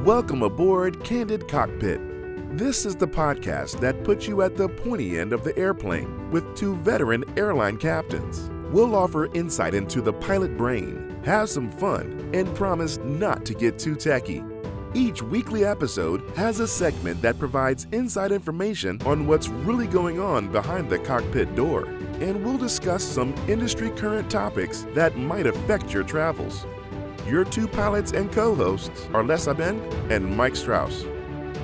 Welcome aboard Candid Cockpit. This is the podcast that puts you at the pointy end of the airplane with two veteran airline captains. We'll offer insight into the pilot brain, have some fun, and promise not to get too techy. Each weekly episode has a segment that provides inside information on what's really going on behind the cockpit door, and we'll discuss some industry current topics that might affect your travels. Your two pilots and co-hosts are Les Aben and Mike Strauss.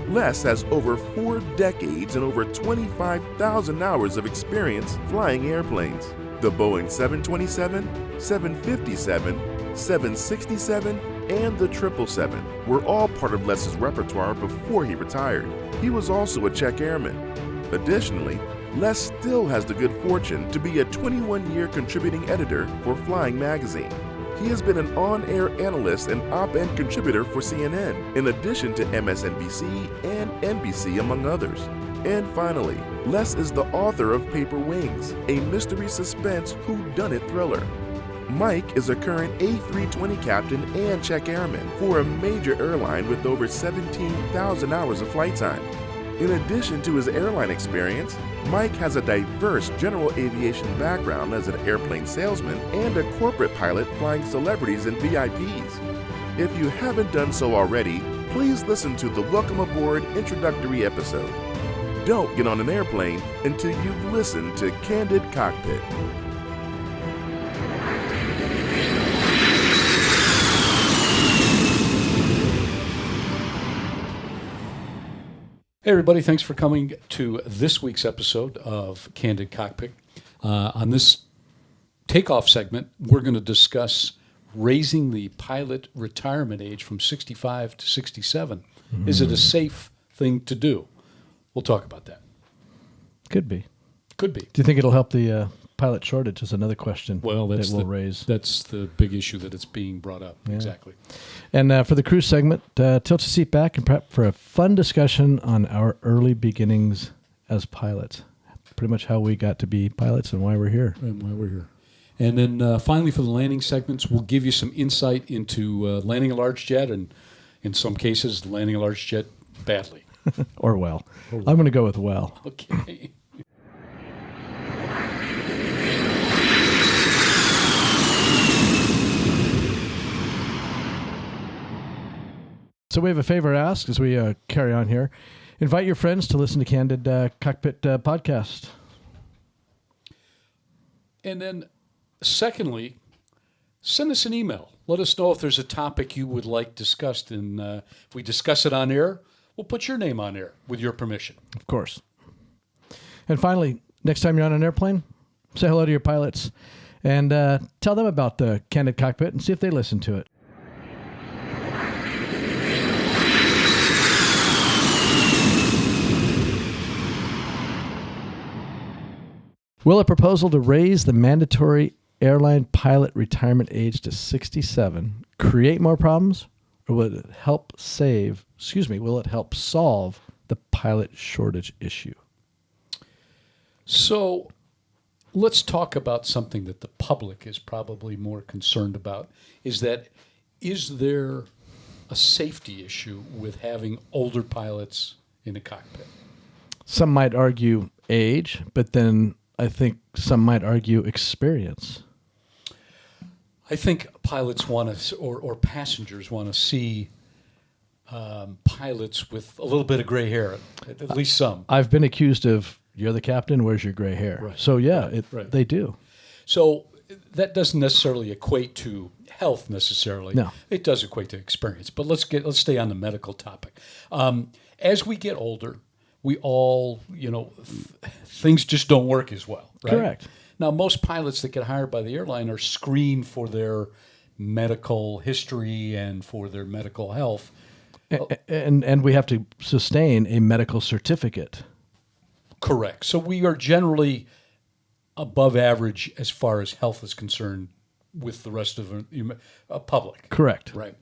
Les has over 4 decades and over 25,000 hours of experience flying airplanes. The Boeing 727, 757, 767, and the 777 were all part of Les's repertoire before he retired. He was also a check airman. Additionally, Les still has the good fortune to be a 21-year contributing editor for Flying Magazine. He has been an on-air analyst and op-ed contributor for CNN, in addition to MSNBC and NBC, among others. And finally, Les is the author of Paper Wings, a mystery suspense whodunit thriller. Mike is a current A320 captain and check airman for a major airline with over 17,000 hours of flight time. In addition to his airline experience, Mike has a diverse general aviation background as an airplane salesman and a corporate pilot flying celebrities and VIPs. If you haven't done so already, please listen to the Welcome Aboard introductory episode. Don't get on an airplane until you've listened to Candid Cockpit. Hey everybody, thanks for coming to this week's episode of Candid Cockpit. On this takeoff segment, we're going to discuss raising the pilot retirement age from 65 to 67. Is it a safe thing to do? We'll talk about that. Could be. Could be. Do you think it'll help the pilot shortage is another question Well, that we'll raise. That's the big issue that it's being brought up. Yeah. Exactly. And for the cruise segment, tilt your seat back and prep for a fun discussion on our early beginnings as pilots. Pretty much how we got to be pilots and why we're here. And then finally for the landing segments, we'll give you some insight into landing a large jet and in some cases landing a large jet badly. Or well. I'm going to go with well. Okay. So we have a favor asked as we carry on here. Invite your friends to listen to Candid Cockpit podcast. And then, secondly, send us an email. Let us know if there's a topic you would like discussed. And if we discuss it on air, we'll put your name on air with your permission. Of course. And finally, next time you're on an airplane, say hello to your pilots and tell them about the Candid Cockpit and see if they listen to it. Will a proposal to raise the mandatory airline pilot retirement age to 67 create more problems, or will it help solve the pilot shortage issue? So let's talk about something that the public is probably more concerned about. Is there a safety issue with having older pilots in the cockpit? Some might argue age, but then I think some might argue experience. I think pilots want to, or passengers want to see pilots with a little bit of gray hair, at least some. I've been accused of, you're the captain, where's your gray hair? Right. So yeah, right. They do. So that doesn't necessarily equate to health necessarily. No. It does equate to experience. But let's stay on the medical topic. As we get older, we all, things just don't work as well, right? Correct. Now, most pilots that get hired by the airline are screened for their medical history and for their medical health. And we have to sustain a medical certificate. Correct. So we are generally above average as far as health is concerned with the rest of the public. Correct. Right.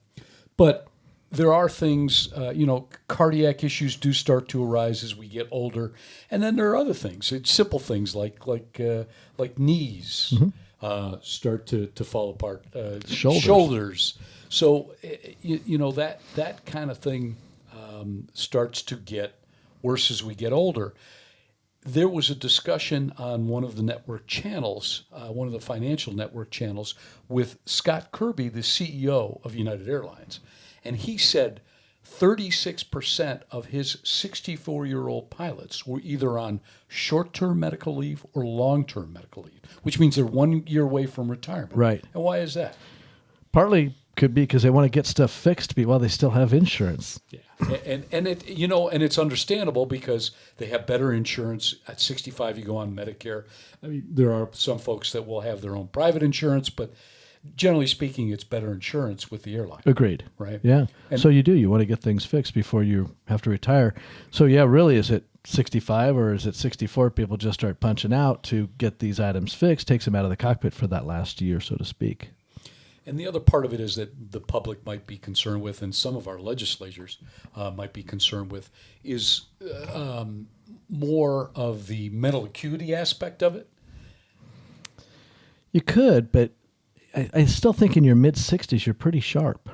But there are things, cardiac issues do start to arise as we get older, and then there are other things. It's simple things like knees, start to fall apart. Shoulders. So, that kind of thing starts to get worse as we get older. There was a discussion on one of the network channels, one of the financial network channels, with Scott Kirby, the CEO of United Airlines. And he said 36% of his 64-year-old pilots were either on short-term medical leave or long-term medical leave, which means they're 1 year away from retirement. Right. And why is that? Partly could be because they want to get stuff fixed while they still have insurance. Yeah, and it's understandable because they have better insurance. At 65, you go on Medicare. I mean, there are some folks that will have their own private insurance, but generally speaking, it's better insurance with the airline. Agreed. Right. Yeah. And so you want to get things fixed before you have to retire. So yeah, really, is it 65 or is it 64? People just start punching out to get these items fixed. Takes them out of the cockpit for that last year, so to speak. And the other part of it is that the public might be concerned with, and some of our legislators might be concerned with, is more of the mental acuity aspect of it. You could, but I still think in your mid-60s, you're pretty sharp.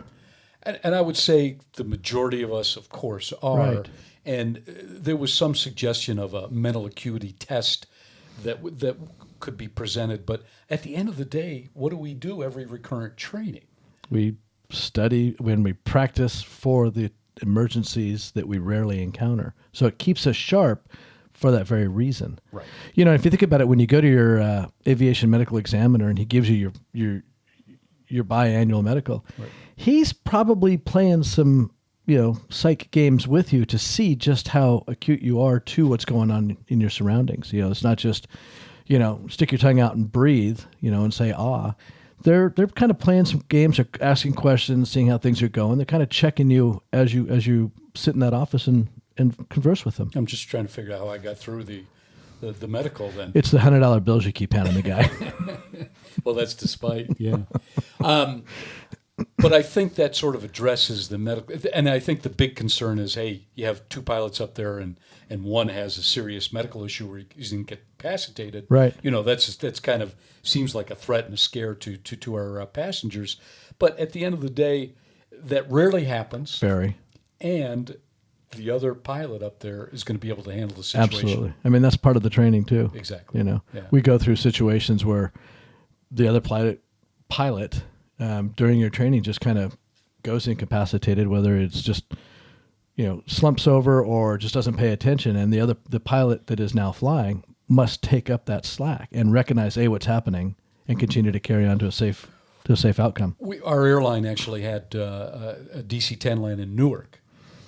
And I would say the majority of us, of course, are. Right. And there was some suggestion of a mental acuity test that could be presented. But at the end of the day, what do we do every recurrent training? We study when we practice for the emergencies that we rarely encounter. So it keeps us sharp for that very reason. Right. If you think about it, when you go to your aviation medical examiner and he gives you your biannual medical, right, he's probably playing some psych games with you to see just how acute you are to what's going on in your surroundings. It's not just stick your tongue out and breathe, and say, ah. They're kind of playing some games, or asking questions, seeing how things are going. They're kind of checking you as you sit in that office and converse with them. I'm just trying to figure out how I got through the medical then. It's the $100 bills you keep handing the guy. Well, that's despite, yeah. But I think that sort of addresses the medical, and I think the big concern is, hey, you have two pilots up there, and one has a serious medical issue where he's going to get incapacitated. Right. That's kind of seems like a threat and a scare to our passengers. But at the end of the day, that rarely happens. Very. And the other pilot up there is going to be able to handle the situation. Absolutely. I mean, that's part of the training too. Exactly. Yeah. We go through situations where the other pilot during your training just kind of goes incapacitated, whether it's just slumps over or just doesn't pay attention, and the pilot that is now flying must take up that slack and recognize what's happening and continue to carry on to a safe outcome. Our airline actually had a DC-10 land in Newark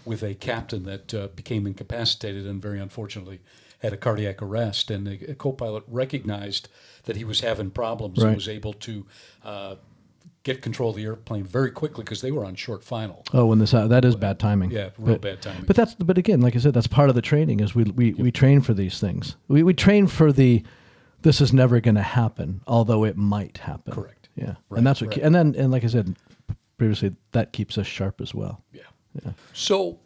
with a captain that became incapacitated and very unfortunately had a cardiac arrest, and a co-pilot recognized that he was having problems Right. and was able to get control of the airplane very quickly because they were on short final. Oh, when that is bad timing. Yeah, bad timing. But again, like I said, that's part of the training. Is we train for these things. We train for this is never going to happen, although it might happen. Correct. Yeah, Right, and that's what. right. And like I said previously, that keeps us sharp as well. Yeah. Yeah. So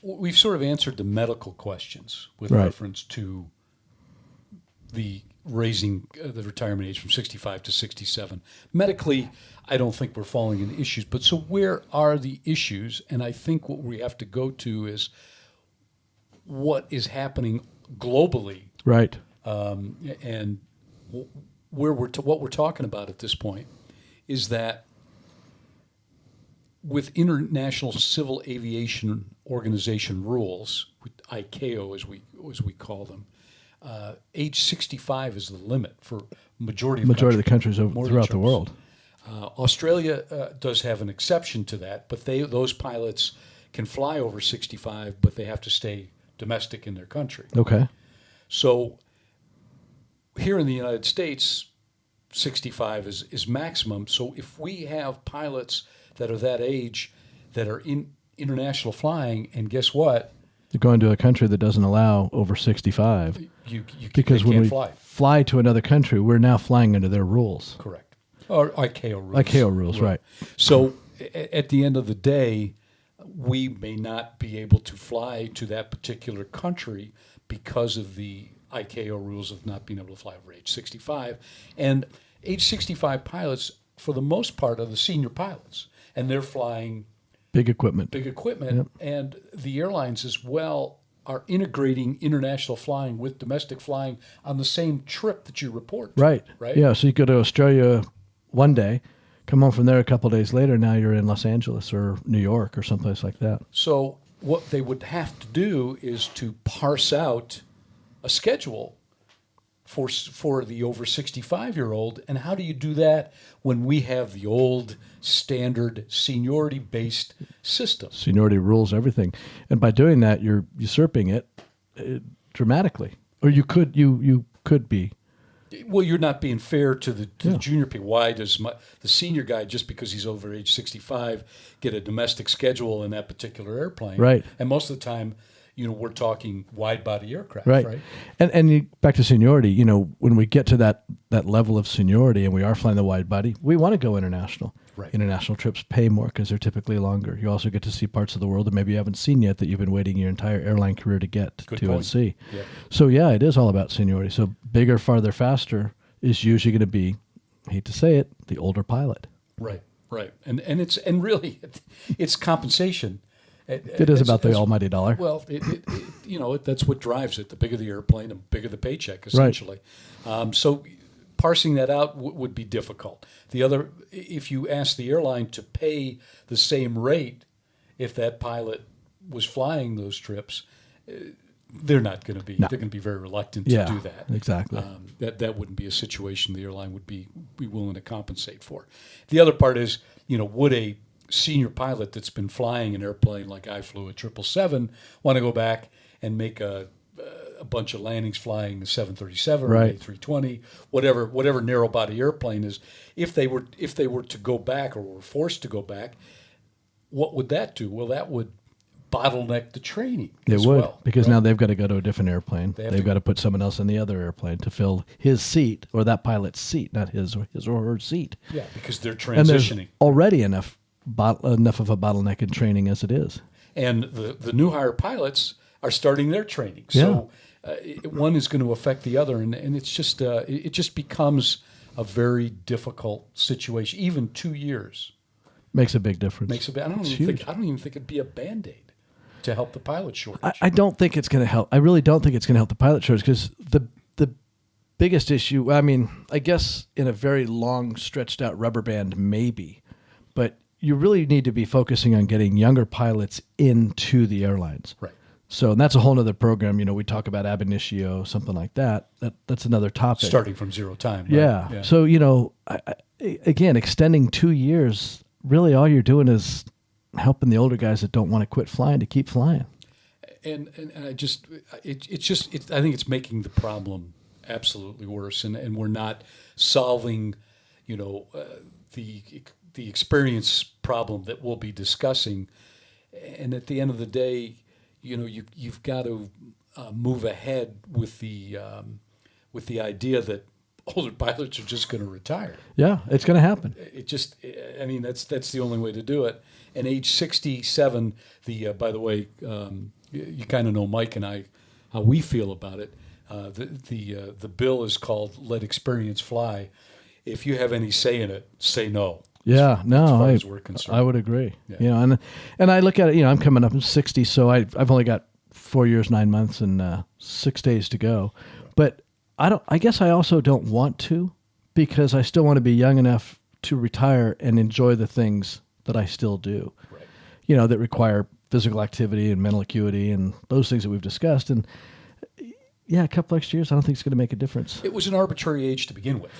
we've sort of answered the medical questions with Right. reference to the raising the retirement age from 65 to 67. Medically, I don't think we're falling into issues, but so where are the issues? And I think what we have to go to is what is happening globally, Right. and what we're talking about at this point is that with International Civil Aviation Organization rules, ICAO as we call them, age 65 is the limit for majority of the countries more throughout the countries. world. Australia does have an exception to that, but those pilots can fly over 65, but they have to stay domestic in their country. Okay. So here in the United States, 65 is maximum. So if we have pilots that are that age that are in international flying, and guess what? They're going to a country that doesn't allow over 65. Because they when can't we fly. to another country, we're now flying under their rules. Correct. Or ICAO rules. ICAO rules, right. So at the end of the day, we may not be able to fly to that particular country because of the ICAO rules of not being able to fly over age 65. And age 65 pilots, for the most part, are the senior pilots, and they're flying big equipment. Yep. And the airlines as well are integrating international flying with domestic flying on the same trip that you report to, Right. Right. Yeah. So you go to Australia one day, come home from there a couple of days later. Now you're in Los Angeles or New York or someplace like that. So what they would have to do is to parse out a schedule for the over 65-year-old. And how do you do that when we have the old standard seniority-based system? Seniority rules everything, and by doing that, you're usurping it dramatically. Or you could be. Well, you're not being fair to the junior people. Why does the senior guy, just because he's over age 65, get a domestic schedule in that particular airplane? Right. And most of the time, we're talking wide-body aircraft, Right. right? And back to seniority, when we get to that level of seniority and we are flying the wide body, we want to go international. Right. International trips pay more because they're typically longer. You also get to see parts of the world that maybe you haven't seen yet that you've been waiting your entire airline career to get Good to point. and see. Yeah. So, yeah, it is all about seniority. So bigger, farther, faster is usually going to be, I hate to say it, the older pilot. Right. And really, it's compensation. It is about the almighty dollar. Well, that's what drives it. The bigger the airplane, the bigger the paycheck, essentially. Right. So parsing that out would be difficult. The other, if you ask the airline to pay the same rate, if that pilot was flying those trips, they're not going to be. No. They're going to be very reluctant to do that. Exactly. That wouldn't be a situation the airline would be willing to compensate for. The other part is, would a senior pilot that's been flying an airplane like I flew a 777 want to go back and make a bunch of landings flying the 737 right. or A320, whatever narrow body airplane is? If they were to go back or were forced to go back, what would that do? Well, that would bottleneck the training. It would, well, because right? Now they've got to go to a different airplane. They've got to put someone else in the other airplane to fill his seat or that pilot's seat, not his or her seat. Yeah, because they're transitioning. And there's already enough of a bottleneck in training as it is. And the new hire pilots are starting their training. So one is going to affect the other, and it's just it just becomes a very difficult situation. Even 2 years makes a big difference. I don't even think it'd be a Band-Aid to help the pilot shortage. I don't think it's going to help. I really don't think it's going to help the pilot shortage, because the biggest issue, I guess in a very long stretched out rubber band maybe, but you really need to be focusing on getting younger pilots into the airlines. Right. So, and that's a whole other program. We talk about ab initio, something like that. That's another topic. Starting from zero time. Right? Yeah. So, again, extending 2 years, really all you're doing is helping the older guys that don't want to quit flying to keep flying. And I just, I think it's making the problem absolutely worse. And we're not solving, the experience problem that we'll be discussing. And at the end of the day, you've got to move ahead with the idea that older pilots are just going to retire. Yeah, it's going to happen. That's the only way to do it. And age 67, by the way, you kind of know Mike and I, how we feel about it. The bill is called "Let Experience Fly." If you have any say in it, say no. Yeah, no, as far as we're concerned. I would agree. Yeah. And I look at it. I'm coming up in 60, so I've only got 4 years, 9 months, and 6 days to go. But I guess I also don't want to, because I still want to be young enough to retire and enjoy the things that I still do. Right. That require physical activity and mental acuity and those things that we've discussed. And yeah, a couple extra years, I don't think it's going to make a difference. It was an arbitrary age to begin with.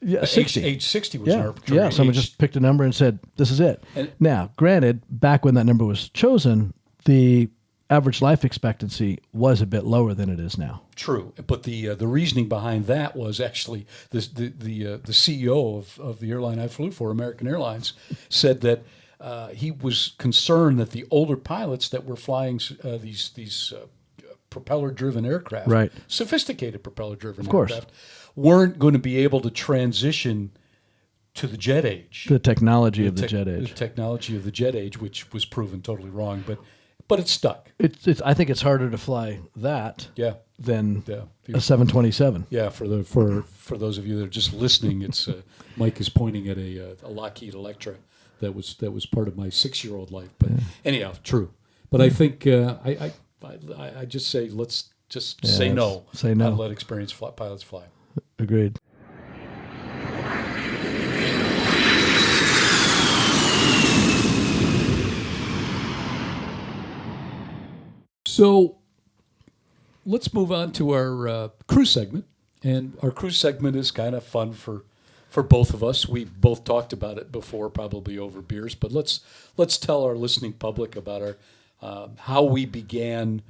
Yeah, 60. Age 60 was an arbitrary age. Yeah, someone just picked a number and said, this is it. Now, granted, back when that number was chosen, the average life expectancy was a bit lower than it is now. True, but the reasoning behind that was actually the CEO of the airline I flew for, American Airlines, said that he was concerned that the older pilots that were flying these propeller-driven aircraft, right, sophisticated propeller-driven aircraft, weren't going to be able to transition to the jet age. The technology of the jet age. The technology of the jet age, which was proven totally wrong, but it stuck. I think it's harder to fly that than Yeah. a 727. Yeah, for those of you that are just listening, it's Mike is pointing at a Lockheed Electra that was part of my 6-year-old life. But anyhow, true. But I think I just say let's just say no. Say no. And let experienced pilots fly. Agreed. So let's move on to our cruise segment. And our cruise segment is kind of fun for both of us. We both talked about it before, probably over beers. But let's tell our listening public about our how we began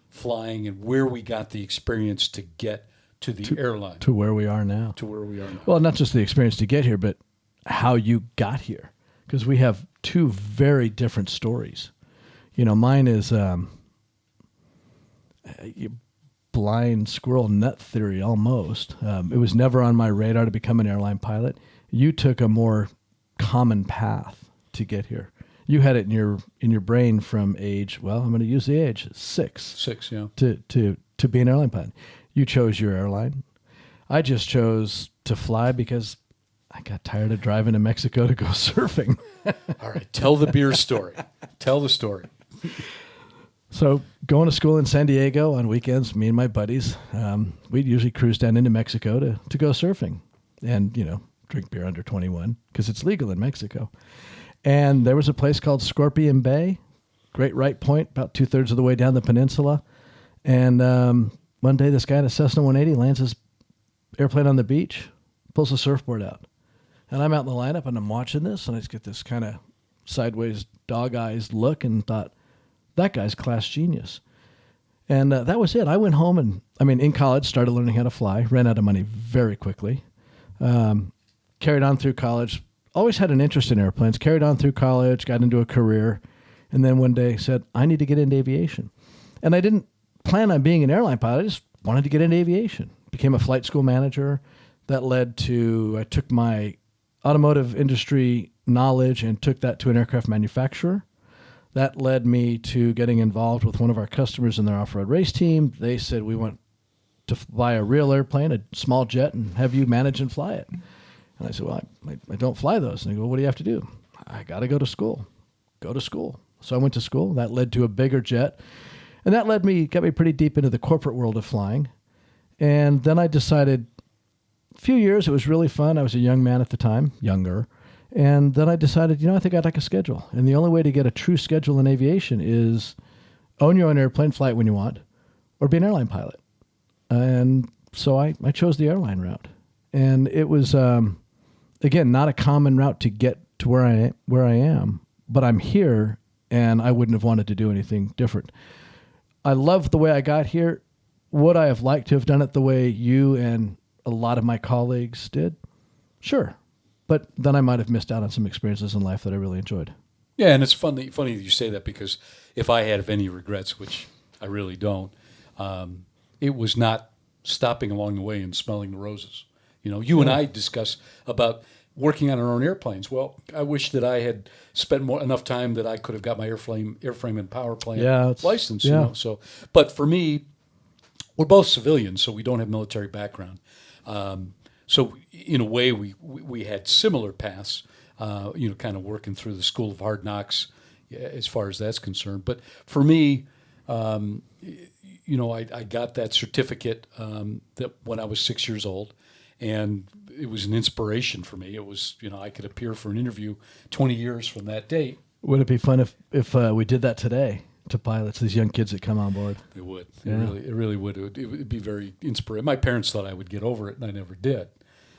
flying and where we got the experience to get to the airline. To where we are now. To where we are now. Well, not just the experience to get here, but how you got here. Because we have two very different stories. You know, mine is blind squirrel nut theory almost. It was never on my radar to become an airline pilot. You took a more common path to get here. You had it in your brain from age, well, I'm going to use the age, 6. 6, yeah. To be an airline pilot. You chose your airline. I just chose to fly because I got tired of driving to Mexico to go surfing. All right, tell the beer story. Tell the story. So going to school in San Diego on weekends, me and my buddies, we'd usually cruise down into Mexico to go surfing and, drink beer under 21 because it's legal in Mexico. And there was a place called Scorpion Bay, great right point, about 2/3 of the way down the peninsula. And one day this guy in a Cessna 180 lands his airplane on the beach, pulls the surfboard out. And I'm out in the lineup and I'm watching this and I just get this kind of sideways dog eyes look and thought, that guy's class genius. And that was it. I went home and, in college, started learning how to fly, ran out of money very quickly, carried on through college, always had an interest in airplanes, carried on through college, got into a career, and then one day said, I need to get into aviation. And I didn't plan on being an airline pilot. I just wanted to get into aviation. Became a flight school manager. That led to, I took my automotive industry knowledge and took that to an aircraft manufacturer. That led me to getting involved with one of our customers in their off-road race team. They said, we want to buy a real airplane, a small jet, and have you manage and fly it. And I said, well, I don't fly those. And they go, what do you have to do? I got to go to school. Go to school. So I went to school. That led to a bigger jet. And that got me pretty deep into the corporate world of flying. And then I decided, a few years, it was really fun. I was a young man at the time, younger. And then I decided, I think I'd like a schedule. And the only way to get a true schedule in aviation is own your own airplane, fly it when you want, or be an airline pilot. And so I chose the airline route. And it was, again, not a common route to get to where I am, but I'm here and I wouldn't have wanted to do anything different. I love the way I got here. Would I have liked to have done it the way you and a lot of my colleagues did? Sure. But then I might have missed out on some experiences in life that I really enjoyed. Yeah, and it's funny that you say that because if I had any regrets, which I really don't, it was not stopping along the way and smelling the roses. You and I discuss about working on our own airplanes. Well, I wish that I had spent enough time that I could have got my airframe and power plant license. So, but for me, we're both civilians, so we don't have military background. So in a way, we had similar paths, kind of working through the School of Hard Knocks as far as that's concerned. But for me, I got that certificate that when I was 6 years old, and it was an inspiration for me. It was, I could appear for an interview 20 years from that date. Would it be fun if we did that today to pilots, these young kids that come on board? It would. Yeah. It really would. It would be very inspiring. My parents thought I would get over it, and I never did.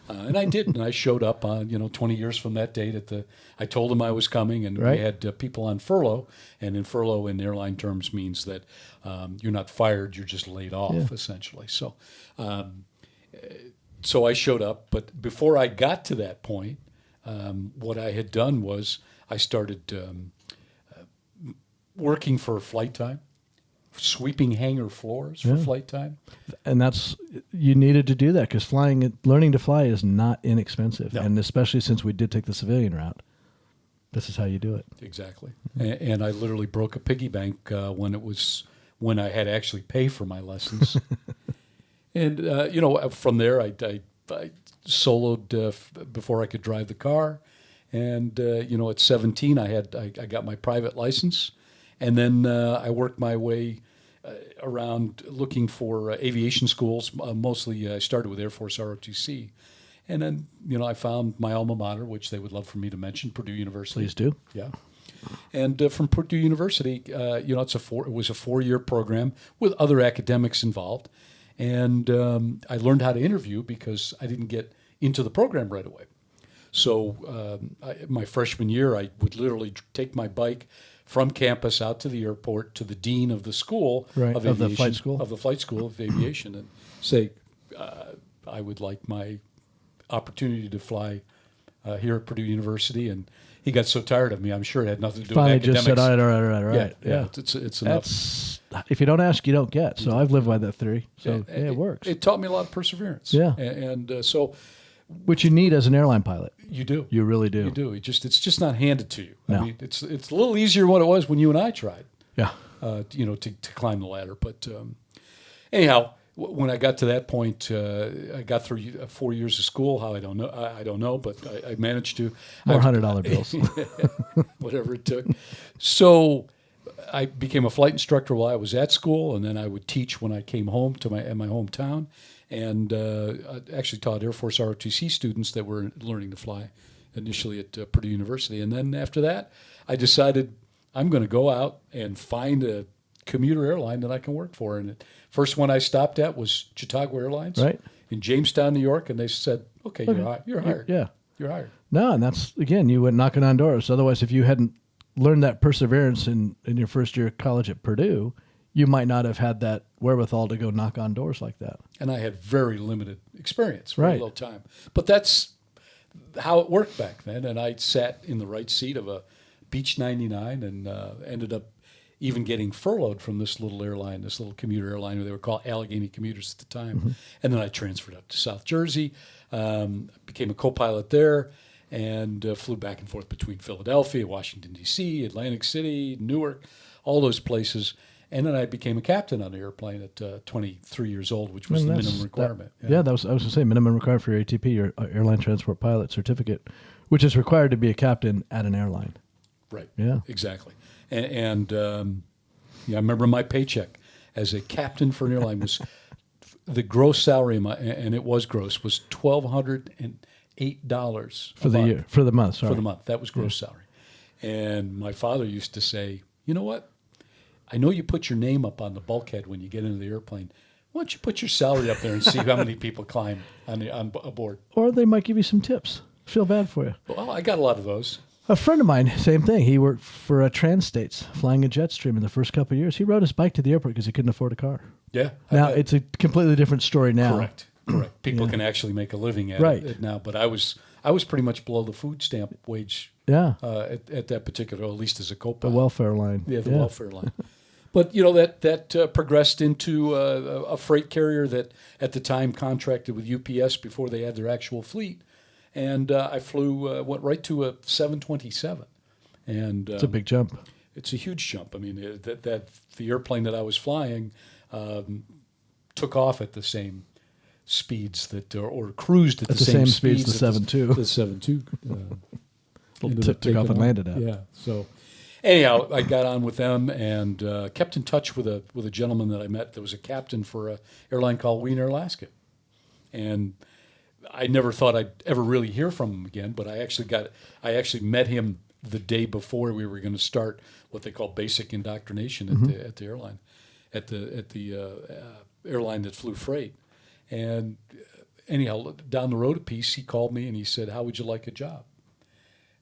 And I didn't. And I showed up on, 20 years from that date I told them I was coming, and right. We had people on furlough. And in furlough in airline terms means that you're not fired, you're just laid off, essentially. So so I showed up. But before I got to that point, what I had done was I started working for flight time, sweeping hangar floors for flight time. And you needed to do that because learning to fly is not inexpensive. No. And especially since we did take the civilian route, this is how you do it. Exactly. And I literally broke a piggy bank when I had to actually pay for my lessons. And, from there, I soloed before I could drive the car. And, at 17, I got my private license. And then I worked my way around looking for aviation schools. Mostly I started with Air Force ROTC. And then, I found my alma mater, which they would love for me to mention, Purdue University. Please do. Yeah. And from Purdue University, it was a 4-year program with other academics involved. And I learned how to interview because I didn't get into the program right away. So my freshman year, I would literally take my bike from campus out to the airport to the dean of the school of aviation, the flight school of aviation, and say, I would like my opportunity to fly here at Purdue University. And he got so tired of me, I'm sure it had nothing to do with academics. Just said, all right. Yeah. It's enough. If you don't ask, you don't get. So I've lived by that theory. So it works. It taught me a lot of perseverance. Yeah. And so... Which you need as an airline pilot. You do. You really do. You do. It's just not handed to you. No. I mean, it's a little easier than what it was when you and I tried. Yeah. To climb the ladder. But anyhow, when I got to that point, I got through 4 years of school. How I don't know, but I managed to. More $100 bills. Whatever it took. So I became a flight instructor while I was at school, and then I would teach when I came home to my hometown. And I actually taught Air Force ROTC students that were learning to fly initially at Purdue University. And then after that, I decided I'm going to go out and find a commuter airline that I can work for. And the first one I stopped at was Chautauqua Airlines in Jamestown, New York. And they said, okay. You're hired. Yeah. You're hired. No, and that's, again, you went knocking on doors. Otherwise, if you hadn't learned that perseverance in your first year of college at Purdue, you might not have had that wherewithal to go knock on doors like that. And I had very limited experience, very little time. But that's how it worked back then. And I sat in the right seat of a Beech 99 and ended up even getting furloughed from this little airline, this little commuter airline. They were called Allegheny Commuters at the time. Mm-hmm. And then I transferred up to South Jersey, became a co-pilot there, and flew back and forth between Philadelphia, Washington, D.C., Atlantic City, Newark, all those places. And then I became a captain on the airplane at 23 years old, which was the minimum requirement. I was going to say minimum requirement for your ATP, your Airline Transport Pilot Certificate, which is required to be a captain at an airline. Right. Yeah. Exactly. And I remember my paycheck as a captain for an airline was the gross salary, and it was gross, was $1,208 for the year, for the month. Sorry. For the month. That was gross salary. And my father used to say, you know what? I know you put your name up on the bulkhead when you get into the airplane. Why don't you put your salary up there and see how many people climb on aboard? Or they might give you some tips. Feel bad for you. Well, I got a lot of those. A friend of mine, same thing. He worked for Transstates, flying a Jetstream in the first couple of years. He rode his bike to the airport because he couldn't afford a car. Yeah. Now, it's a completely different story now. Correct. People can actually make a living at it now. But I was pretty much below the food stamp wage at that particular, at least as a co-pilot. The welfare line. Yeah, the welfare line. But, that progressed into a freight carrier that at the time contracted with UPS before they had their actual fleet. And I went right to a 727. And it's a big jump. It's a huge jump. I mean, the airplane that I was flying took off at the same speeds that, or cruised at the same speeds the 7.2. The 7.2. Took off and landed at. Yeah, so... Anyhow, I got on with them and kept in touch with a gentleman that I met that was a captain for an airline called Wiener Alaska. And I never thought I'd ever really hear from him again, but I actually met him the day before we were going to start what they call basic indoctrination at the airline, at the airline that flew freight. And anyhow, down the road a piece, he called me and he said, "How would you like a job?"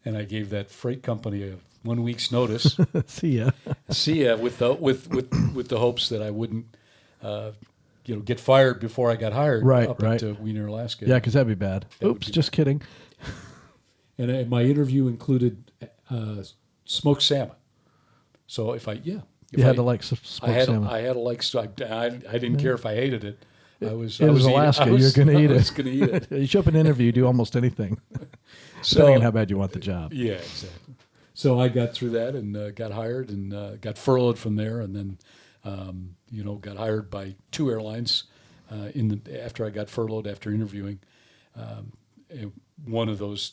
And I gave that freight company a 1 week's notice. See ya with the hopes that I wouldn't, get fired before I got hired. Up to Wiener, Alaska. Yeah, because that'd be bad. Oops, just kidding. And my interview included smoked salmon. So if I had to like smoked salmon. I had to like. So I didn't care if I hated it. I was Alaska. You're going to eat it. I was going to eat it. You show up in an interview, you do almost anything, depending on how bad you want the job. Yeah, exactly. So I got through that and got hired and got furloughed from there, and then got hired by two airlines, after I got furloughed after interviewing. One of those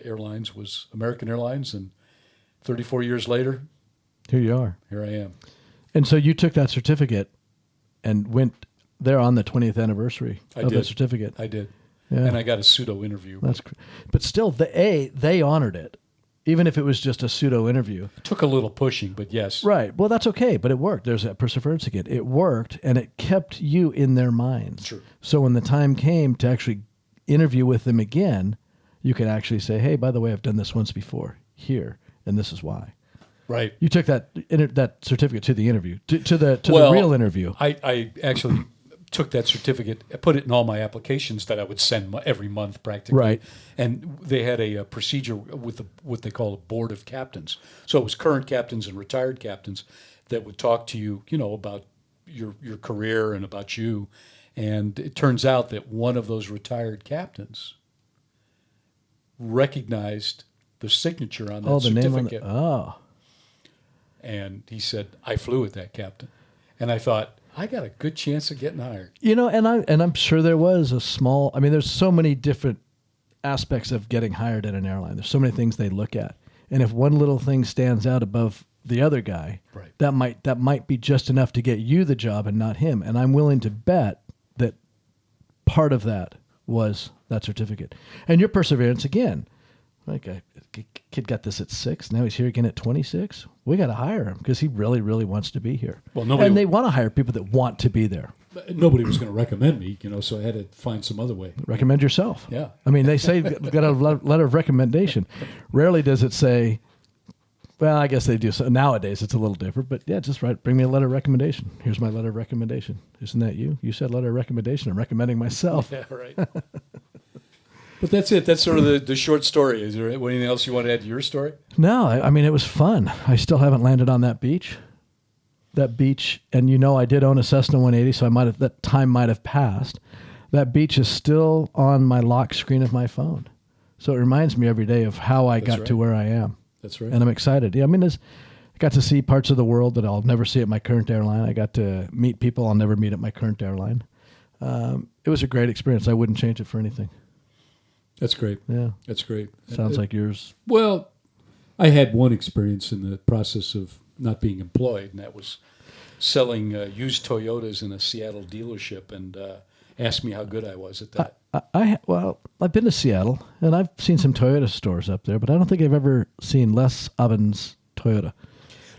airlines was American Airlines, and 34 years later, Here you are. here I am. And so you took that certificate and went there on the 20th anniversary of the certificate. I did. Yeah. And I got a pseudo interview. But still, they honored it, even if it was just a pseudo interview. It took a little pushing, but yes. Right. Well, that's okay, but it worked. There's that perseverance again. It worked, and it kept you in their minds. True. So when the time came to actually interview with them again, you could actually say, hey, by the way, I've done this once before here, and this is why. Right. You took that certificate to the interview, to the real interview. I actually took that certificate, I put it in all my applications that I would send every month practically. Right. And they had a procedure with what they call a board of captains. So it was current captains and retired captains that would talk to you, about your career and about you. And it turns out that one of those retired captains recognized the signature on that certificate. And he said, I flew with that captain. And I thought, I got a good chance of getting hired. And I'm sure there was there's so many different aspects of getting hired at an airline. There's so many things they look at. And if one little thing stands out above the other guy, right, that might be just enough to get you the job and not him. And I'm willing to bet that part of that was that certificate. And your perseverance again. Like a kid got this at 6. Now he's here again at 26. We got to hire him because he really, really wants to be here. Well, they want to hire people that want to be there. Nobody was going to recommend me, so I had to find some other way. Recommend yourself. Yeah. I mean, they say got a letter of recommendation. Rarely does it say, well, I guess they do. So nowadays it's a little different, but yeah, just bring me a letter of recommendation. Here's my letter of recommendation. Isn't that you? You said letter of recommendation. I'm recommending myself. Yeah, right. But that's it. That's sort of the short story. Is there anything else you want to add to your story? No, I mean, it was fun. I still haven't landed on that beach. And I did own a Cessna 180, so that time might have passed. That beach is still on my lock screen of my phone. So it reminds me every day of how I got to where I am. That's right. And I'm excited. Yeah, I mean, I got to see parts of the world that I'll never see at my current airline. I got to meet people I'll never meet at my current airline. It was a great experience. I wouldn't change it for anything. That's great. Yeah. That's great. Sounds like yours. Well, I had one experience in the process of not being employed, and that was selling used Toyotas in a Seattle dealership, and asked me how good I was at that. I've been to Seattle, and I've seen some Toyota stores up there, but I don't think I've ever seen Les Aubin's Toyota.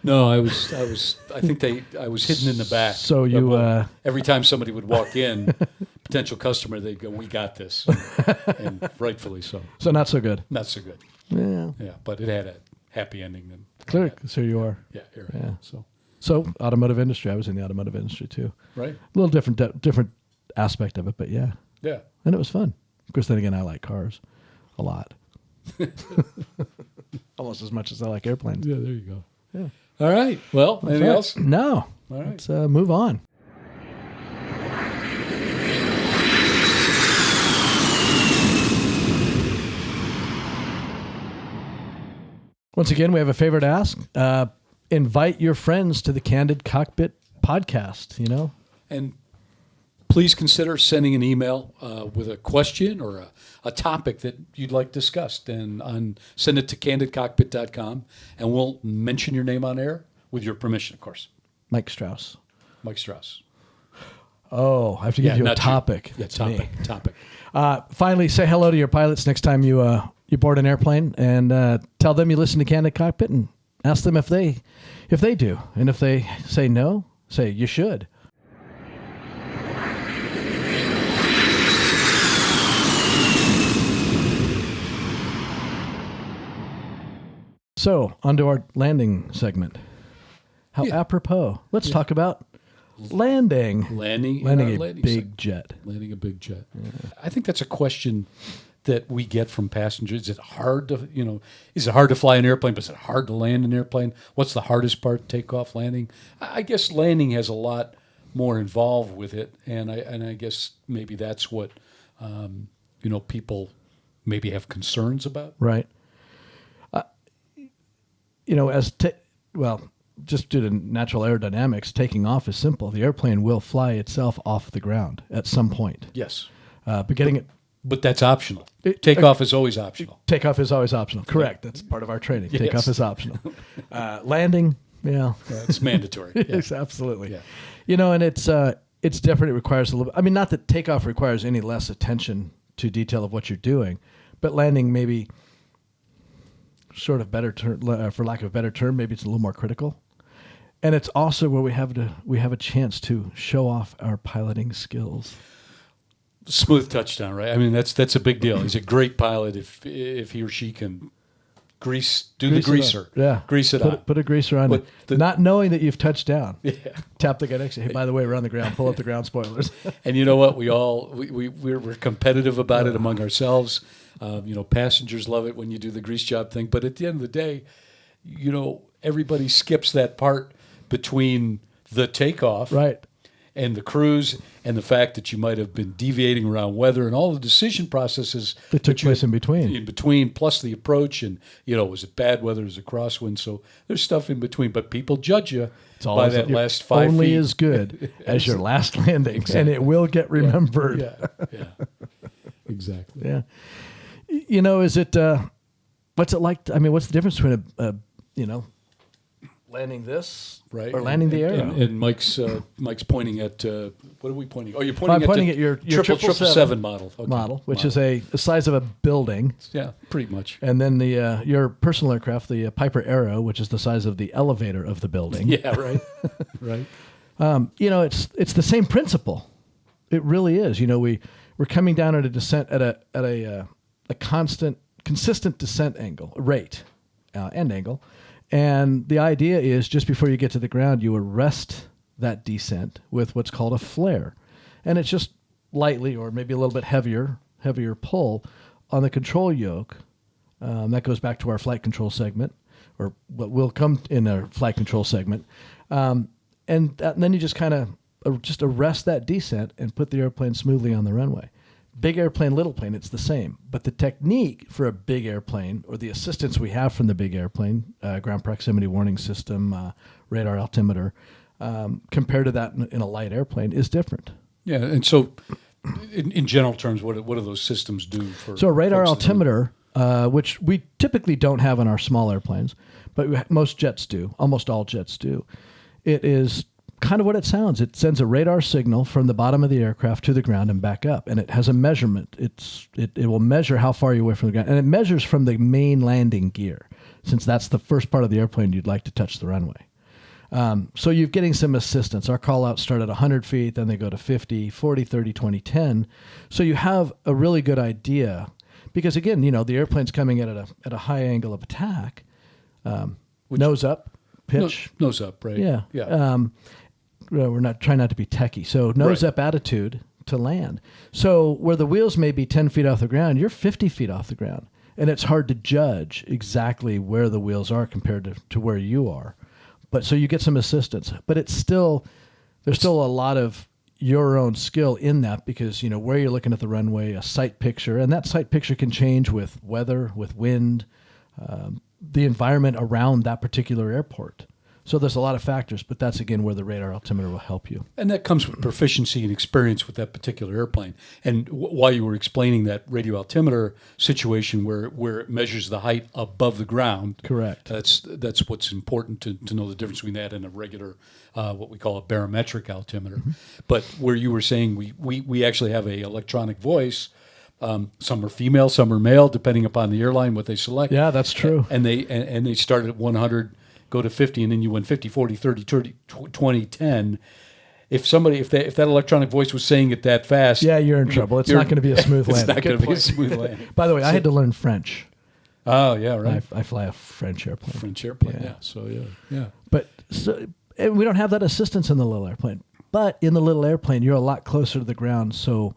No, I was hidden in the back. So you every time somebody would walk in, potential customer, they'd go, "We got this," and rightfully so. So not so good. Not so good. Yeah, but it had a happy ending. Then clear. So you are. Yeah, here I am. So automotive industry. I was in the automotive industry too. Right. A little different aspect of it, but yeah. Yeah. And it was fun. Of course, then again, I like cars a lot. Almost as much as I like airplanes. Yeah, there you go. Yeah. All right. Well, anything else? No. All right. Let's move on. Once again, we have a favor to ask. Invite your friends to the Candid Cockpit podcast, And please consider sending an email with a question or a topic that you'd like discussed. And send it to candidcockpit.com, and we'll mention your name on air with your permission, of course. Mike Strauss. Mike Strauss. Oh, I have to give you a topic. Yeah, topic. Finally, say hello to your pilots next time you board an airplane, and tell them you listen to Candid Cockpit, and ask them if they do. And if they say no, say you should. So, onto our landing segment. How apropos. Let's talk about landing. Landing a big jet. Landing a big jet. Yeah. I think that's a question that we get from passengers. Is it hard to fly an airplane, but is it hard to land an airplane? What's the hardest part? Takeoff, landing? I guess landing has a lot more involved with it, and I guess maybe that's what people maybe have concerns about. Right. just due to natural aerodynamics, taking off is simple. The airplane will fly itself off the ground at some point. Yes. But getting it... But that's optional. Takeoff is always optional. Takeoff is always optional. Correct. That's part of our training. Yes. Takeoff is optional. Landing, it's mandatory. Yeah. It's absolutely. Yeah. And it's different. It requires a little. I mean, not that takeoff requires any less attention to detail of what you're doing, but landing maybe sort of better for lack of a better term, maybe it's a little more critical. And it's also where we have a chance to show off our piloting skills. Smooth touchdown, right? I mean, that's a big deal. He's a great pilot if he or she can grease the greaser. Grease it on. Put a greaser on it. Not knowing that you've touched down. Yeah. Tap the guy next to you. Hey, by the way, we're on the ground. Pull up the ground spoilers. And you know what? We're competitive about it among ourselves. Passengers love it when you do the grease job thing. But at the end of the day, everybody skips that part between the takeoff, right, and the cruise, and the fact that you might have been deviating around weather and all the decision processes that took place in between, plus the approach, and was it bad weather, was it crosswind? So there's stuff in between, but people judge you by that last 5 feet. Only as good as your last landings, exactly. And it will get remembered. Yeah. Exactly. Yeah. Is it? What's it like? What's the difference between a landing this, right, or landing the arrow? And Mike's pointing at what are we pointing? Oh, you're pointing I'm pointing at your 777 model. Okay. Model, which is the size of a building. Yeah, pretty much. And then the your personal aircraft, the Piper Arrow, which is the size of the elevator of the building. Yeah, right. Right. It's the same principle. It really is. We're coming down at a descent at a consistent descent rate and angle. And the idea is just before you get to the ground, you arrest that descent with what's called a flare. And it's just lightly or maybe a little bit heavier pull on the control yoke. That goes back to our flight control segment, or what will come in our flight control segment. And then you just kind of just arrest that descent and put the airplane smoothly on the runway. Big airplane, little plane, it's the same. But the technique for a big airplane, or the assistance we have from the big airplane, ground proximity warning system, radar altimeter, compared to that in a light airplane, is different. Yeah, and so in general terms, what do those systems do for... So a radar altimeter, which we typically don't have on our small airplanes, but most jets do, almost all jets do. It is kind of what it sounds. It sends a radar signal from the bottom of the aircraft to the ground and back up, and it has a measurement. It will measure how far you're away from the ground, and it measures from the main landing gear, since that's the first part of the airplane you'd like to touch the runway. So you're getting some assistance. Our call-outs start at 100 feet, then they go to 50, 40, 30, 20, 10. So you have a really good idea, because again, the airplane's coming at a high angle of attack, nose up, pitch. Nose up, right? Yeah. Yeah. We're trying not to be techie. So nose up attitude to land. So where the wheels may be 10 feet off the ground, you're 50 feet off the ground. And it's hard to judge exactly where the wheels are compared to where you are. But so you get some assistance. But there's still a lot of your own skill in that, because, where you're looking at the runway, a sight picture, and that sight picture can change with weather, with wind, the environment around that particular airport. So there's a lot of factors, but that's, again, where the radar altimeter will help you. And that comes with proficiency and experience with that particular airplane. And while you were explaining that radio altimeter situation where it measures the height above the ground. Correct. That's what's important to know the difference between that and a regular, what we call a barometric altimeter. Mm-hmm. But where you were saying we actually have a electronic voice. Some are female, some are male, depending upon the airline, what they select. Yeah, that's true. And they start at 100, go to 50, and then you win 50, 40, 30, 20, 10. If that electronic voice was saying it that fast... Yeah, you're in trouble. It's not going to be a smooth landing. It's not going to be a smooth landing. By the way, I had to learn French. Oh, yeah, right. I fly a French airplane. Yeah. So, yeah. But and we don't have that assistance in the little airplane. But in the little airplane, you're a lot closer to the ground, so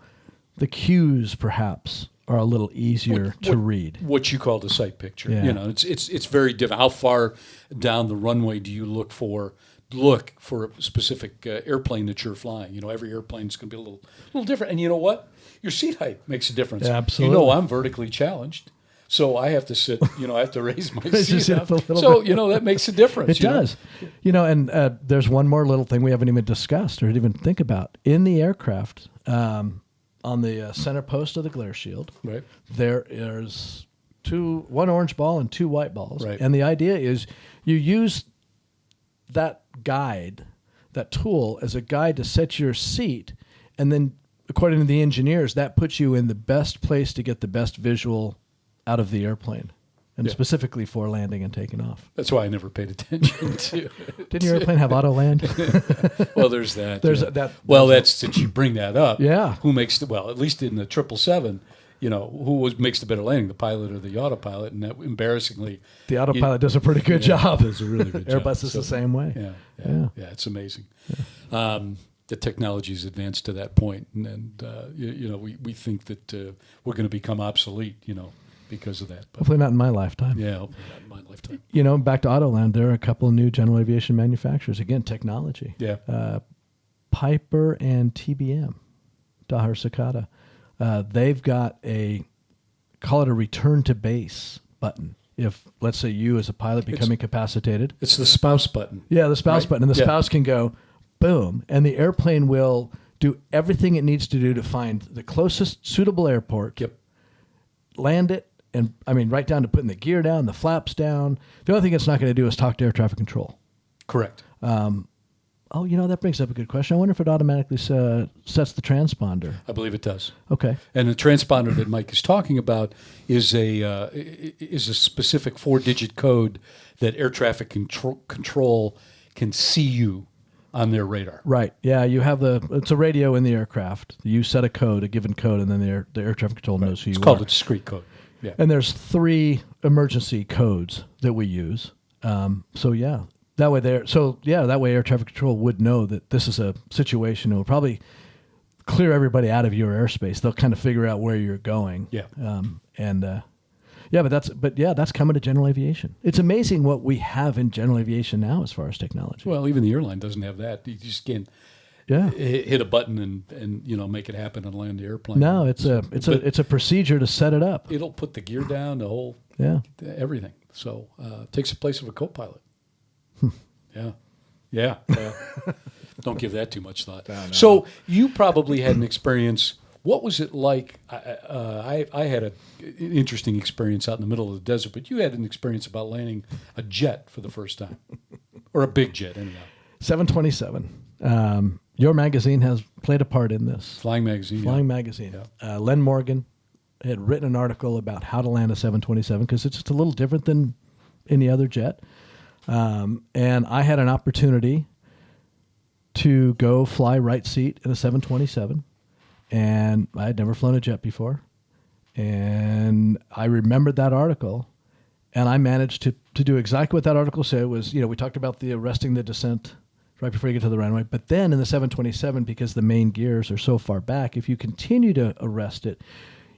the cues, perhaps, are a little easier to read. What you call the sight picture. Yeah. It's very different. How far down the runway do you look for a specific airplane that you're flying? Every airplane is going to be a little different. And you know what? Your seat height makes a difference. Yeah, absolutely. I'm vertically challenged. So I have to sit, I have to raise my Just seat sit up. a little So, bit. that makes a difference. It does. And there's one more little thing we haven't even discussed or even think about. In the aircraft, on the center post of the glare shield, Right. there is one orange ball and 2 white balls. Right. And the idea is you use that guide, that tool, as a guide to set your seat, and then according to the engineers, that puts you in the best place to get the best visual out of the airplane, and specifically for landing and taking off. That's why I never paid attention to it. Didn't your airplane have auto land? Well, there's that. There's yeah. that. Well, that's since you bring that up. Yeah. Who makes at least in the 777, makes the better landing, the pilot or the autopilot? And that embarrassingly, The autopilot does a pretty good job. Does a really good job. Airbus is the same way. Yeah, it's amazing. Yeah. The technology's advanced to that point, and we think that we're going to become obsolete, because of that. But Hopefully not in my lifetime. yeah, hopefully not in my lifetime. Back to Autoland, there are a couple of new general aviation manufacturers. Again, technology. Yeah. Piper and TBM, Daher Sakata. They've got call it a return to base button. If, let's say, you as a pilot become incapacitated. It's the spouse button. Yeah, the spouse Right? button. And the Yeah. spouse can go, boom, and the airplane will do everything it needs to do to find the closest suitable airport, Yep. land it, and right down to putting the gear down, the flaps down. The only thing it's not going to do is talk to air traffic control. Correct. That brings up a good question. I wonder if it automatically sets the transponder. I believe it does. Okay. And the transponder that Mike is talking about is a specific 4-digit code that air traffic control can see you on their radar. Right. Yeah, you have it's a radio in the aircraft. You set a given code, and then the air traffic control knows who you are. It's called a discrete code. Yeah. And there's 3 emergency codes that we use. That way air traffic control would know that this is a situation. It will probably clear everybody out of your airspace. They'll kind of figure out where you're going. Yeah. That's coming to general aviation. It's amazing what we have in general aviation now as far as technology. Well, even the airline doesn't have that. You just can't hit a button and make it happen and land the airplane. No, it's a procedure to set it up. It'll put the gear down, the whole everything. So it takes the place of a co-pilot. Yeah. Don't give that too much thought. No. So you probably had an experience. What was it like? I had an interesting experience out in the middle of the desert, but you had an experience about landing a jet for the first time, or a big jet, anyhow. 727. Your magazine has played a part in this. Flying Magazine. Magazine. Yeah. Len Morgan had written an article about how to land a 727 because it's just a little different than any other jet. And I had an opportunity to go fly right seat in a 727. And I had never flown a jet before. And I remembered that article. And I managed to do exactly what that article said. Was, we talked about the arresting the descent right before you get to the runway. But then in the 727, because the main gears are so far back, if you continue to arrest it,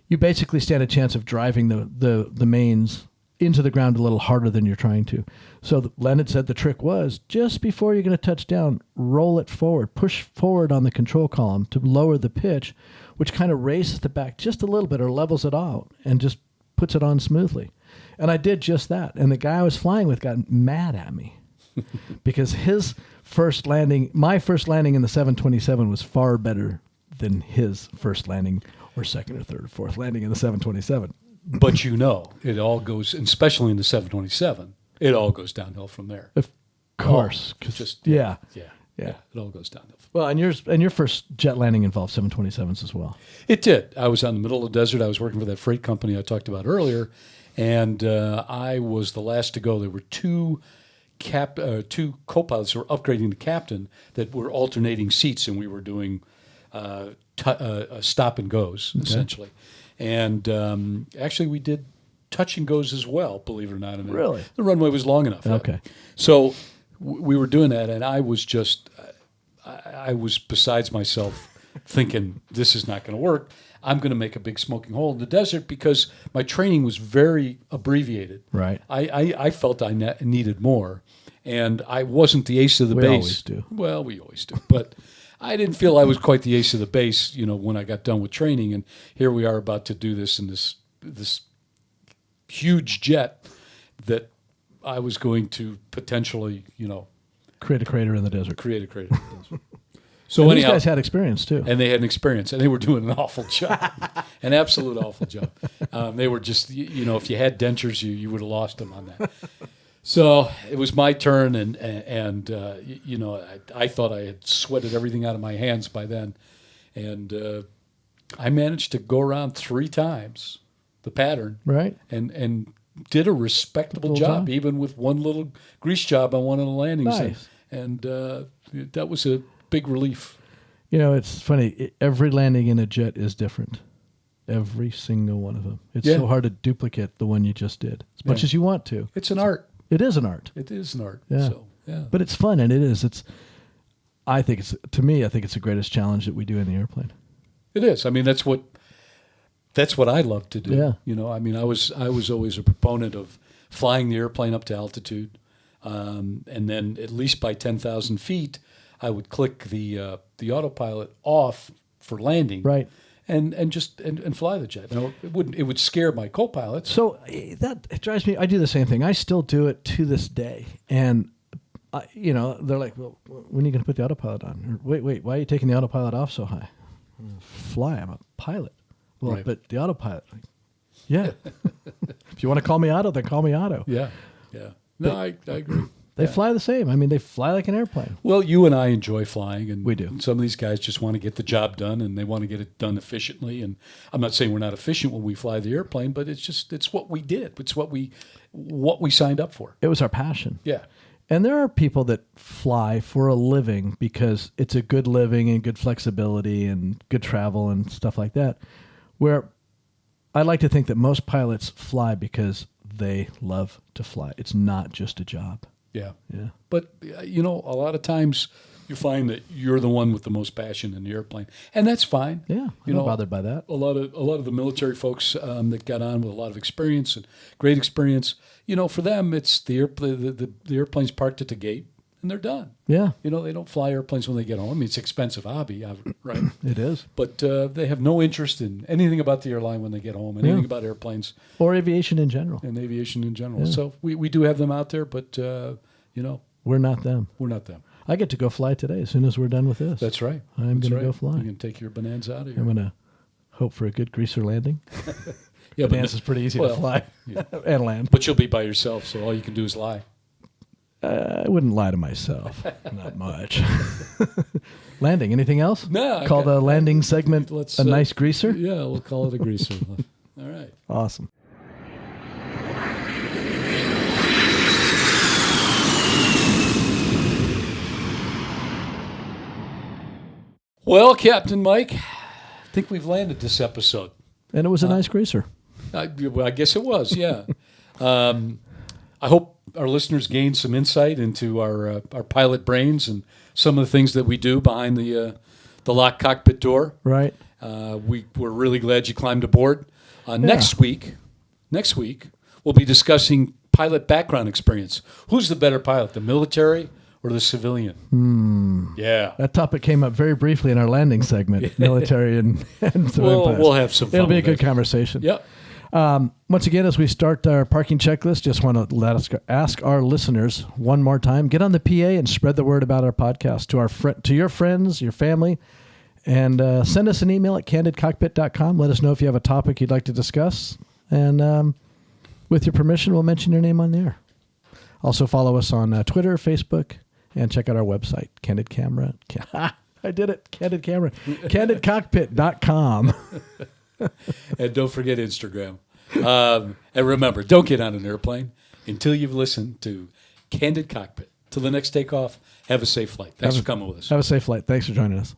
you basically stand a chance of driving the mains into the ground a little harder than you're trying to. So Len had said the trick was, just before you're going to touch down, roll it forward, push forward on the control column to lower the pitch, which kind of raises the back just a little bit or levels it out and just puts it on smoothly. And I did just that. And the guy I was flying with got mad at me because my first landing in the 727 was far better than his first landing or second or third or fourth landing in the 727. But it all goes, especially in the 727, it all goes downhill from there. Of course. Yeah. It all goes downhill. Well, and your first jet landing involved 727s as well. It did. I was out in the middle of the desert. I was working for that freight company I talked about earlier, and I was the last to go. There were two co-pilots who were upgrading the captain that were alternating seats, and we were doing stop and goes, essentially. And actually, we did touch and goes as well, believe it or not. Really? The runway was long enough. Okay. So we were doing that, and I was just, I was besides myself thinking, this is not going to work. I'm going to make a big smoking hole in the desert because my training was very abbreviated. Right. I felt I needed more, and I wasn't the ace of the base. We always do. Well, we always do, but I didn't feel I was quite the ace of the base, when I got done with training. And here we are about to do this in this huge jet that I was going to potentially, Create a crater in the desert. create a crater. So And anyhow, these guys had experience too. and they had an experience, and they were doing an awful job, an absolute awful job. They were just, if you had dentures, you would have lost them on that. So it was my turn, and I thought I had sweated everything out of my hands by then, and I managed to go around 3 times the pattern, Right. and did a respectable Little job, job. even with one little grease job on one of the landings, Nice. and that was a big relief. It's funny. Every landing in a jet is different. Every single one of them. It's Yeah. so hard to duplicate the one you just did, as much Yeah. as you want to. It's an art. It is an art, It is an art. Yeah. So, yeah. but it's fun, and it is. I think it's the greatest challenge that we do in the airplane. It is. I mean, that's what I love to do. Yeah. I was always a proponent of flying the airplane up to altitude, and then at least by 10,000 feet, I would click the autopilot off for landing, Right. and fly the jet. Now it would scare my co-pilots. So that it drives me. I do the same thing. I still do it to this day, and they're like, "Well, when are you going to put the autopilot on?" Or, wait, why are you taking the autopilot off so high? Fly. I'm a pilot. Well, Right. but the autopilot. Yeah. If you want to call me Otto, then call me Otto. Yeah. No, I agree. They Yeah. fly the same. I mean, they fly like an airplane. Well, you and I enjoy flying, and We do. Some of these guys just want to get the job done, and they want to get it done efficiently. And I'm not saying we're not efficient when we fly the airplane, but it's what we did. It's what we signed up for. It was our passion. Yeah, And there are people that fly for a living because it's a good living and good flexibility and good travel and stuff like that. Where I like to think that most pilots fly because they love to fly. It's not just a job. yeah. Yeah. But a lot of times you find that you're the one with the most passion in the airplane, and that's fine. Yeah. I'm not bothered by that. A lot of the military folks that got on with a lot of experience and great experience, for them it's the airplane's parked at the gate and they're done. Yeah, They don't fly airplanes when they get home. I mean, it's an expensive hobby, right? it is. But they have no interest in anything about the airline when they get home, anything about airplanes Or aviation in general. and aviation in general. So we do have them out there, but We're not them. we're not them. I get to go fly today as soon as we're done with this. That's right. I'm That's gonna go right. fly. You can take your Bonanza out of here. I'm going to hope for a good greaser landing. Yeah, Bonanza's pretty easy well, to fly yeah. and land. But you'll be by yourself, so all you can do is lie. I wouldn't lie to myself. Not much. Landing. Anything else? No, I Call got- the landing segment Let's, a nice greaser? Yeah, we'll call it a greaser. All right. Awesome. Well, Captain Mike, I think we've landed this episode. And it was a nice greaser. I guess it was, yeah. I hope our listeners gained some insight into our pilot brains and some of the things that we do behind the locked cockpit door. Right. We're really glad you climbed aboard. Next week, we'll be discussing pilot background experience. Who's the better pilot, the military or the civilian? Yeah. That topic came up very briefly in our landing segment, military and civilian pilots. We'll have some fun. It'll be a with good that. conversation. Yep. Once again, as we start our parking checklist, just want to ask our listeners one more time, get on the PA and spread the word about our podcast to your friends, your family, and send us an email at candidcockpit.com. Let us know if you have a topic you'd like to discuss. And with your permission, we'll mention your name on the air. Also follow us on Twitter, Facebook, and check out our website, Candid Camera. I did it, Candid Camera. CandidCockpit.com. And don't forget Instagram. And remember, don't get on an airplane until you've listened to Candid Cockpit. Till the next takeoff, have a safe flight. Thanks for coming with us. Have a safe flight. Thanks for joining us.